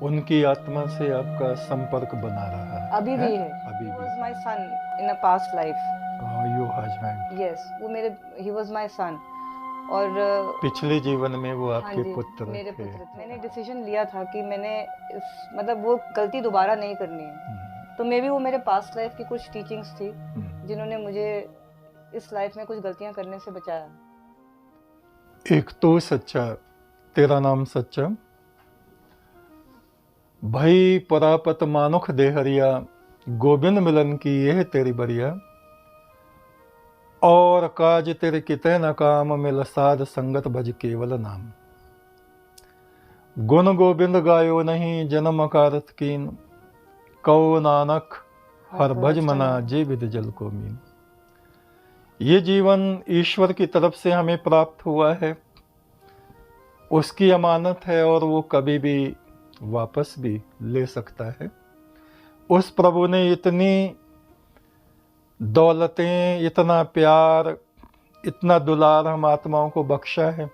उनकी आत्मा से आपका संपर्क बना रहा अभी है? भी है। अभी ही भी। Was my son in a past life. Your husband yes, वो मेरे, ही वाज माय सन। और पिछले जीवन में वो हाँ आपके जी, पुत्र मेरे थे। पुत्र थे। मैंने डिसीजन लिया था कि मैंने इस मतलब वो गलती दोबारा नहीं करनी है। तो मे बी वो मेरे पास्ट लाइफ की कुछ टीचिंग्स थी जिन्होंने मुझे इस लाइफ में कुछ गलतियां करने से बचाया। एक तो सच्चा, तेरा नाम सच्चा, भई परापत मानुख देहरिया, गोविंद मिलन की यह तेरी बरिया, और काज तेरे किते न काम, मिल साध संगत भज केवल नाम। गुण गोविंद गायो नहीं, जन्म अकारथ कीन, कौ नानक हर भज मना, जे विद जल को मीन। ये जीवन ईश्वर की तरफ से हमें प्राप्त हुआ है, उसकी अमानत है और वो कभी भी वापस भी ले सकता है। उस प्रभु ने इतनी दौलतें, इतना प्यार, इतना दुलार हम आत्माओं को बख्शा है,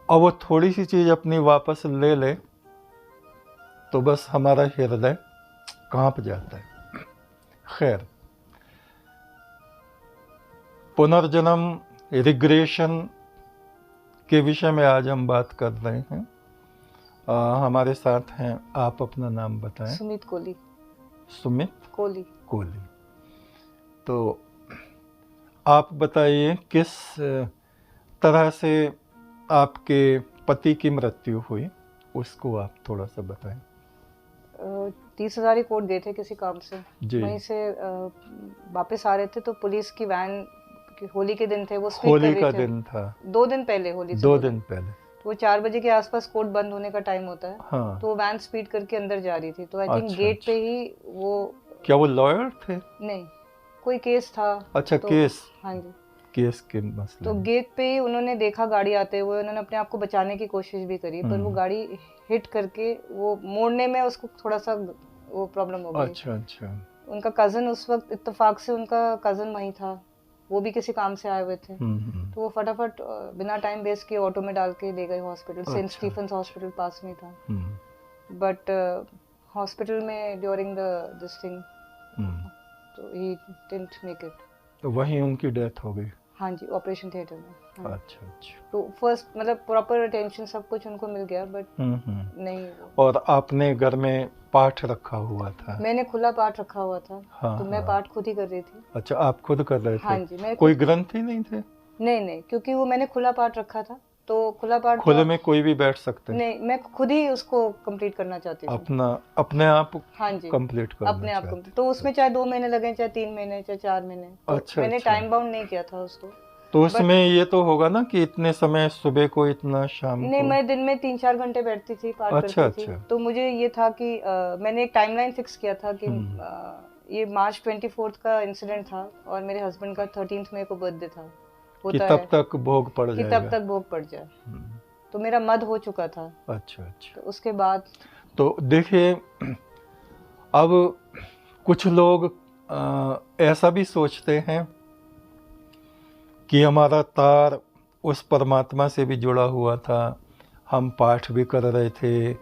और वो थोड़ी सी चीज अपनी वापस ले ले तो बस हमारा हृदय कांप जाता है। खैर, पुनर्जन्म, रिग्रेशन के विषय में आज हम बात कर रहे हैं। हमारे साथ हैं, आप अपना नाम बताएं। सुमित कोहली। सुमित कोहली। कोहली। तो आप बताइए किस तरह से आपके पति की मृत्यु हुई, उसको आप थोड़ा सा बताएं। 30,000 कोट गए थे किसी काम से, जी। वहीं से वापस आ रहे थे तो पुलिस की वैन, होली के दिन थे, वो स्पीड कर होली रहे का थे। दिन था। 2 दिन पहले, होली से 2 दिन पहले। तो वो 4 बजे के आसपास कोर्ट बंद होने का टाइम होता है। हाँ। तो वो वैन स्पीड करके अंदर जा रही थी, तो आई थिंक अच्छा, गेट पे अच्छा। ही वो, क्या वो लॉयर थे? नहीं, कोई केस था। अच्छा, तो केस। हाँ जी, केस के मसले तो में। गेट पे ही उन्होंने देखा गाड़ी आते हुए, उन्होंने अपने आप को बचाने की कोशिश भी करी, पर वो गाड़ी हिट करके वो मोड़ने में उसको थोड़ा सा वो प्रॉब्लम हो गई। अच्छा, अच्छा। उनका कज़न उस वक्त इत्तेफाक से, उनका कज़न वहीं था, वो भी किसी काम से आए हुए थे। तो वो फटाफट बिना टाइम वेस्ट किए ऑटो में डाल के ले गए हॉस्पिटल। सेंट स्टीफेंस हॉस्पिटल पास में था। बट हॉस्पिटल में ड्यूरिंग द दिस थिंग, तो ही डिडंट मेक इट। तो वहीं उनकी डेथ हो गई। हाँ जी, ऑपरेशन थिएटर में। हाँ। अच्छा, अच्छा। तो फर्स्ट मतलब प्रॉपर अटेंशन सब कुछ उनको मिल गया, बट नहीं। और आपने घर में पाठ रखा हुआ था? मैंने खुला पाठ रखा हुआ था। हाँ, तो मैं पाठ खुद ही कर रही थी। अच्छा, आप खुद कर रहे थे? हाँ जी, मैं कोई ग्रंथी नहीं थे? नहीं, क्योंकि वो मैंने खुला पाठ रखा था, तो खुला पाठ खुले में कोई भी बैठ सकते? नहीं, मैं खुद ही उसको कंप्लीट करना चाहती थी। अपने आप हाँ जी, कंप्लीट करना अपने आप चाहते? तो उसमें चाहे 2 महीने लगे, चाहे 3 महीने, चाहे 4 महीने, तो अच्छा, मैंने अच्छा। टाइम बाउंड नहीं किया था उसको। तो उसमें ये तो होगा ना कि इतने समय, सुबह को इतना, शाम नहीं, को? मैं दिन में 3-4 घंटे बैठती थी, पाठ अच्छा, करती थी। अच्छा। तो मुझे ये था कि मैंने एक टाइमलाइन फिक्स किया था कि ये मार्च 24 का इंसिडेंट था और मेरे हस्बैंड का 13 मई को बर्थडे था, कि होता तब है तक भोग पड़ कि जाएगा। तब तक भोग पड़ जाए। तो मेरा मद हो चुका था। अच्छा, अच्छा। तो उसके बाद तो देखिए, अब कुछ लोग ऐसा भी सोचते हैं कि हमारा तार उस परमात्मा से भी जुड़ा हुआ था, हम पाठ भी कर रहे थे,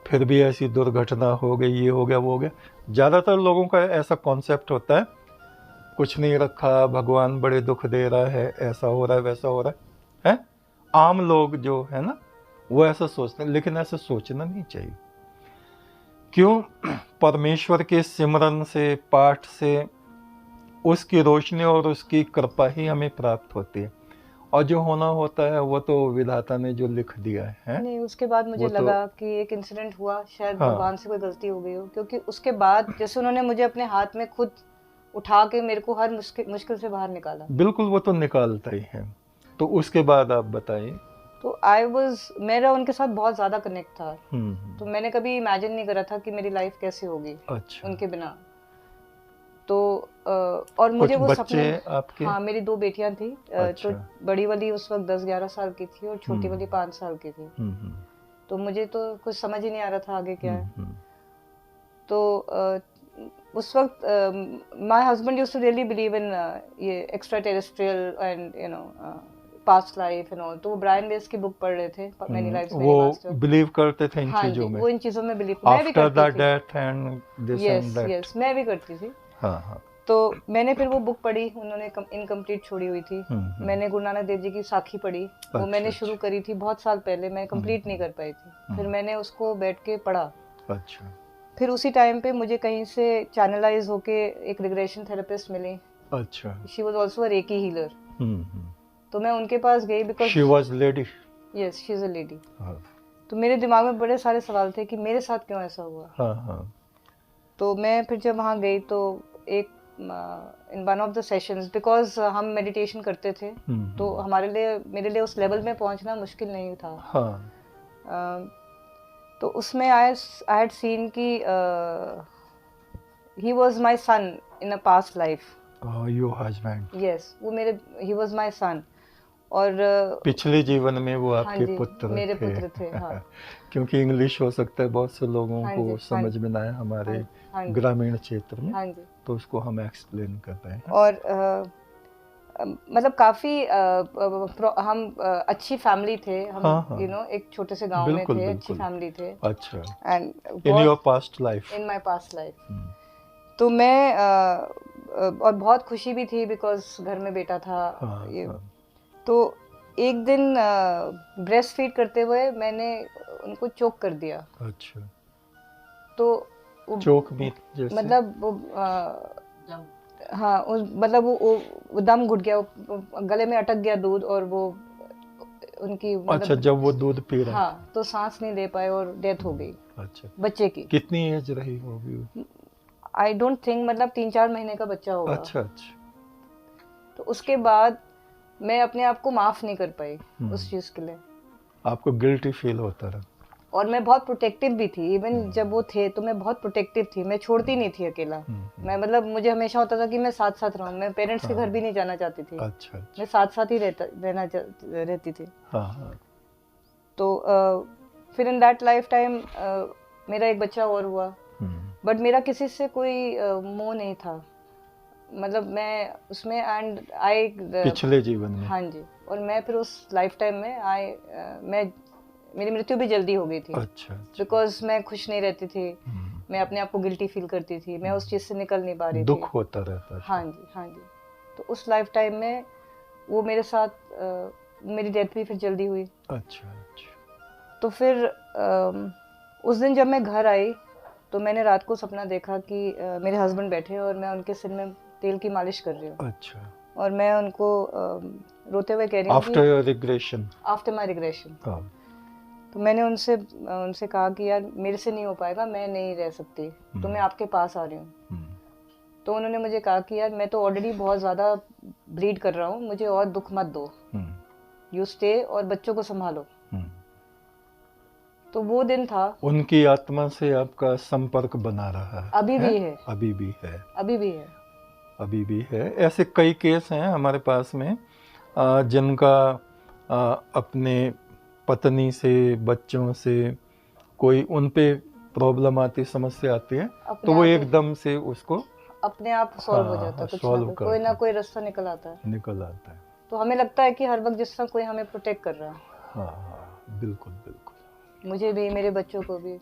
फिर भी ऐसी दुर्घटना हो गई, ये हो गया, वो हो गया। ज़्यादातर लोगों का ऐसा कॉन्सेप्ट होता है, कुछ नहीं रखा, भगवान बड़े दुख दे रहा है, ऐसा हो रहा है, वैसा हो रहा है? आम लोग जो है ना, वो ऐसा सोचते हैं, लेकिन ऐसा सोचना नहीं चाहिए। क्यों? परमेश्वर के सिमरन से, पाठ से उसकी रोशनी और उसकी कृपा ही हमें प्राप्त होती है, और जो होना होता है वो तो विधाता ने जो लिख दिया है। नहीं, उसके बाद मुझे लगा कि एक इंसिडेंट हुआ, शायद भगवान से कोई गलती हो गई हो, क्योंकि उसके बाद जैसे उन्होंने मुझे अपने हाथ में खुद उठा के मेरे को हर मुश्किल से बाहर निकाला। बिल्कुल, वो तो निकालता ही है। तो उसके बाद आप बताइए। तो मेरा उनके साथ बहुत ज़्यादा कनेक्ट था। तो मैंने कभी इमेजिन नहीं करा था कि मेरी लाइफ कैसे होगी उनके बिना। तो और मुझे वो सपने, आपके? हाँ, मेरी 2 बेटियां थी। अच्छा। तो बड़ी वाली उस वक्त 10-11 साल की थी और छोटी वाली 5 साल की थी। तो मुझे तो कुछ समझ ही नहीं आ रहा था आगे क्या है। तो उस वक्त my husband used to really believe in ये extra terrestrial and past life and all, तो वो ब्रायन वेस की बुक पढ़ रहे थे, मैनी लाइव्स मेनी वो मास्टर्स। बिलीव करते थे इन हाँ चीजों जी, में, वो इन चीजों में बिलीव, मैं भी आफ्टर द करती थी। Death and this and yes that. Yes, मैं भी करती थी। हाँ हाँ। तो मैंने फिर वो बुक पढ़ी, उन्होंने इनकम्प्लीट छोड़ी हुई थी। मैंने गुरु नानक देव जी की साखी पढ़ी, वो मैंने शुरू करी थी बहुत साल पहले, मैं कंप्लीट नहीं कर पाई थी, फिर मैंने उसको बैठ के पढ़ा। अच्छा। फिर उसी टाइम पे मुझे कहीं से चैनलाइज होके एक रिग्रेशन थेरेपिस्ट मिली। अच्छा। She was also a recce healer. तो मैं उनके पास गई because she was lady. Yes, she is a lady. तो मेरे दिमाग में बड़े सारे सवाल थे कि मेरे साथ क्यों ऐसा हुआ। हाँ हाँ। तो मैं फिर जब वहाँ गई तो एक in one of the sessions, because हम मेडिटेशन करते थे, तो हमारे लिए, मेरे लिए उस लेवल में पहुँचना मुश्किल नहीं था। हाँ। तो उसमें आई हैड सीन कि he was my son in a past life. Your husband. Yes, वो मेरे, ही वाज माय सन। और पिछले जीवन में वो हाँ आपके जी, पुत्र मेरे थे। पुत्र थे। हाँ क्योंकि इंग्लिश हो सकता है बहुत से लोगों हाँ को जी, समझ में ना आए हमारे हाँ जी, ग्रामीण क्षेत्र में, हाँ जी। तो उसको हम एक्सप्लेन कर रहे हैं। और मतलब काफी हम अच्छी फैमिली थे हम, हाँ, यू नो, एक छोटे से गांव में बिल्कुल थे, अच्छी बिल्कुल। फैमिली थे। अच्छा। And in your past life. In my past life. तो मैं और बहुत खुशी भी थी बिकॉज घर में बेटा था। हाँ। तो एक दिन ब्रेस्ट फीड करते हुए मैंने उनको चोक कर दिया। अच्छा। तो चोक भी जैसे मतलब वो हाँ, मतलब वो दम घुट गया, गले में अटक गया दूध, और वो उनकी मतलब, अच्छा, जब वो दूध पी रहे हाँ, तो सांस नहीं ले पाए और डेथ हो गई। अच्छा। बच्चे की कितनी एज रही होगी? आई डोंट थिंक, मतलब 3-4 महीने का बच्चा होगा। अच्छा अच्छा। तो उसके बाद मैं अपने आप को माफ नहीं कर पाई उस चीज के लिए। आपको गिल्टी फील होता रहा? और मैं बहुत प्रोटेक्टिव भी थी, इवन जब वो थे तो मैं बहुत प्रोटेक्टिव थी, मैं छोड़ती नहीं थी अकेला। मैं मतलब मुझे हमेशा होता था कि मैं साथ साथ रहूं, मैं पेरेंट्स के घर भी नहीं जाना चाहती थी। अच्छा। मैं साथ साथ ही रहती थी। हाँ। तो फिर इन दैट लाइफ टाइम मेरा एक बच्चा और हुआ, बट मेरा किसी से कोई मोह नहीं था, मतलब मैं उसमें, एंड आई पिछले जीवन में। हाँ जी। और मैं फिर उस लाइफ टाइम में मेरी मृत्यु भी जल्दी हो गई थी। अच्छा। बिकॉज मैं खुश नहीं रहती थी, मैं अपने आप को गिल्टी फील करती थी, मैं उस चीज़ से निकल नहीं पा रही थी, दुख होता रहता था। हाँ जी, हाँ जी। तो उस लाइफ टाइम में वो मेरे साथ मेरी डेथ भी फिर जल्दी हुई। अच्छा। तो फिर उस दिन जब मैं घर आई तो मैंने रात को सपना देखा कि मेरे हस्बैंड बैठे और मैं उनके सिर में तेल की मालिश कर रही हूँ। अच्छा। और मैं उनको रोते हुए कह रही हूँ after regression. After my regression. तो मैंने उनसे कहा कि यार मेरे से नहीं हो पाएगा, मैं नहीं रह सकती, तो मैं आपके पास आ रही हूँ। तो उन्होंने मुझे कहा कि यार मैं तो ऑलरेडी बहुत ज़्यादा ब्लीड कर रहा हूँ, मुझे और दुख मत दो, यू स्टे और बच्चों को संभालो। तो वो दिन था। उनकी आत्मा से आपका संपर्क बना रहा है? अभी भी है। अभी भी है। अभी भी है। अभी भी है। ऐसे कई केस हैं हमारे पास में जिनका अपने पत्नी से, बच्चों से कोई उन पे प्रॉब्लम आती, समस्या आती है, तो वो एकदम से उसको अपने आप सॉल्व हो जाता है, कुछ कोई ना कोई रास्ता निकल आता है। तो हमें लगता है कि हर वक्त जिस तरह कोई हमें प्रोटेक्ट कर रहा है। हाँ, बिल्कुल बिल्कुल। मुझे भी, मेरे बच्चों को भी।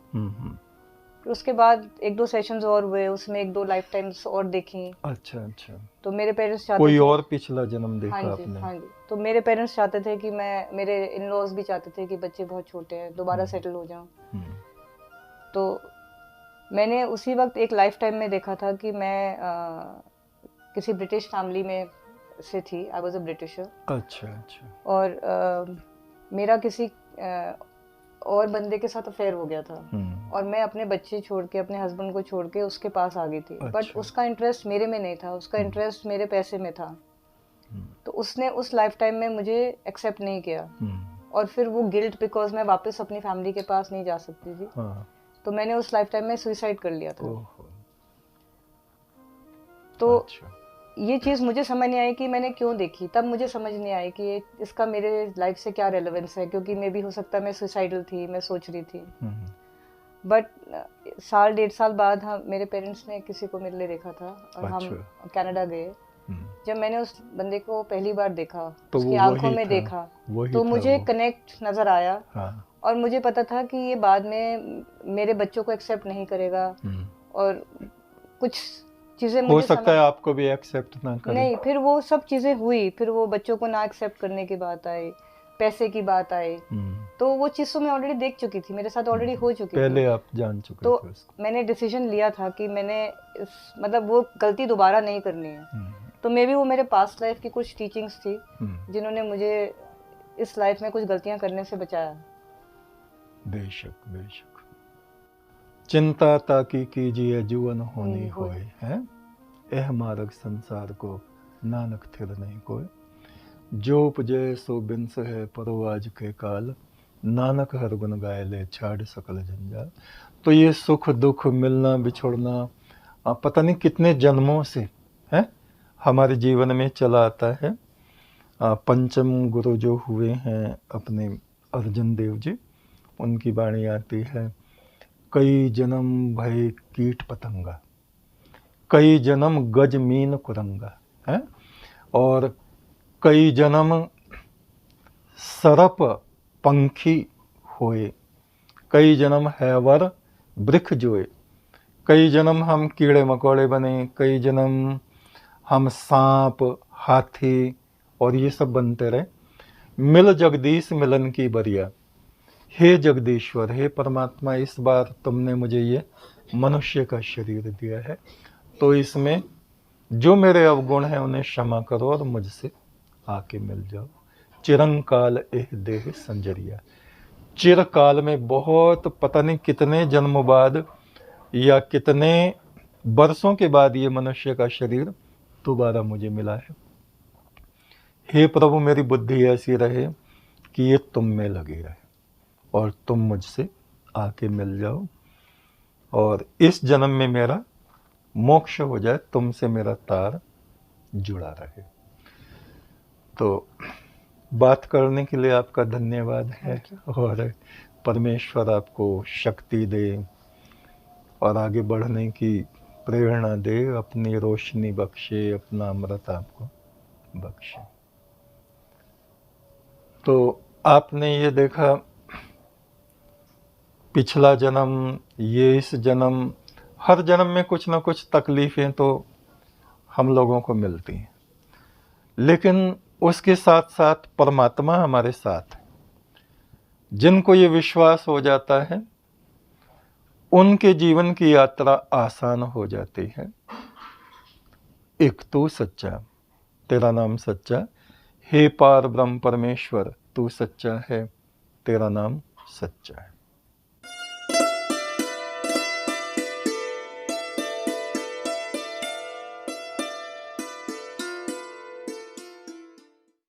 फिर उसके बाद 1-2 सेशंस और हुए, उसमें 1-2 लाइफ टाइम्स और देखी। अच्छा अच्छा। तो मेरे पेरेंट्स चाहते कोई थे, और पिछला जन्म देखा आपने? हाँ जी। तो मेरे पेरेंट्स चाहते थे कि मेरे इन लॉज भी चाहते थे कि बच्चे बहुत छोटे हैं, दोबारा सेटल हो जाऊं। तो मैंने उसी वक्त एक लाइफ टाइम में देखा था कि मैं किसी ब्रिटिश फैमिली में से थी। I was a britisher. अच्छा अच्छा। और मेरा किसी और बंदे के साथ अफेयर हो गया था, और मैं अपने बच्चे छोड़ के, अपने हस्बैंड को छोड़ के उसके पास आ गई थी। बट उसका इंटरेस्ट मेरे में नहीं था, उसका इंटरेस्ट मेरे पैसे में था। तो उसने उस लाइफ टाइम में मुझे एक्सेप्ट नहीं किया, और फिर वो गिल्ट, बिकॉज मैं वापस अपनी फैमिली के पास नहीं जा सकती थी, तो मैंने उस लाइफ टाइम में सुसाइड कर लिया था। तो ये चीज़ मुझे समझ नहीं आई कि मैंने क्यों देखी, तब मुझे समझ नहीं आई कि इसका मेरे लाइफ से क्या रेलेवेंस है, क्योंकि मे भी हो सकता है मैं सुसाइडल थी, मैं सोच रही थी। बट 1.5 साल बाद मेरे पेरेंट्स ने किसी को मेरे लिए देखा था, और हम कनाडा गए। जब मैंने उस बंदे को पहली बार देखा, तो उसकी वो आंखों वही में था, देखा, वही तो था मुझे वो। कनेक्ट नजर आया। हाँ। और मुझे पता था कि ये बाद में मेरे बच्चों को एक्सेप्ट नहीं करेगा, और कुछ चीजें हो मुझे सकता समझ है आपको भी एक्सेप्ट ना करे। नहीं, फिर वो सब चीजें हुई, फिर वो बच्चों को ना एक्सेप्ट करने की बात आई, पैसे की बात आई, तो वो चीज़ तो मैं ऑलरेडी देख चुकी थी, मेरे साथ ऑलरेडी हो चुकी पहले थी। आप जान चुके तो थे उसको। मैंने डिसीजन लिया था कि मैंने मतलब वो गलती दोबारा नहीं करनी है। तो मे बी वो मेरे पास्ट लाइफ की कुछ टीचिंग्स थी जिन्होंने मुझे इस लाइफ में कुछ गलतियां करने से बचाया। बेशक बेशक। चिंता ताकि कीजिए जुवन होनी होए, है एह मार्ग संसार को नानक थिर नहीं कोय। जो उपजे सो बिंस है परो आज के काल, नानक हर गुण गाय ले छाड़ सकल जंजाल। तो ये सुख दुख मिलना बिछुड़ना पता नहीं कितने जन्मों से है हमारे जीवन में चला आता है। पंचम गुरु जो हुए हैं अपने अर्जुन देव जी, उनकी वाणी आती है, कई जन्म भय कीट पतंगा, कई जन्म गज मीन कुरंगा, है और कई जन्म सरप पंखी होए, कई जन्म हैवर वृक्ष जोए, कई जन्म हम कीड़े मकोड़े बने, कई जन्म हम सांप हाथी और ये सब बनते रहे। मिल जगदीश मिलन की बरिया, हे जगदीश्वर, हे परमात्मा, इस बार तुमने मुझे ये मनुष्य का शरीर दिया है, तो इसमें जो मेरे अवगुण हैं उन्हें क्षमा करो और मुझसे आके मिल जाओ। चिरंकाल एह देह संजरिया, चिरकाल में बहुत पता नहीं कितने जन्म बाद या कितने वर्षों के बाद ये मनुष्य का शरीर दोबारा मुझे मिला है। हे प्रभु, मेरी बुद्धि ऐसी रहे कि ये तुम में लगी रहे और तुम मुझसे आके मिल जाओ और इस जन्म में मेरा मोक्ष हो जाए, तुमसे मेरा तार जुड़ा रहे। तो बात करने के लिए आपका धन्यवाद है और परमेश्वर आपको शक्ति दे और आगे बढ़ने की प्रेरणा दे, अपनी रोशनी बख्शे, अपना अमृत आपको बख्शे। तो आपने ये देखा पिछला जन्म, ये इस जन्म, हर जन्म में कुछ ना कुछ तकलीफें तो हम लोगों को मिलती हैं, लेकिन उसके साथ साथ परमात्मा हमारे साथ है। जिनको ये विश्वास हो जाता है उनके जीवन की यात्रा आसान हो जाती है। एक तू सच्चा, तेरा नाम सच्चा, हे पार ब्रह्म परमेश्वर, तू सच्चा है, तेरा नाम सच्चा है।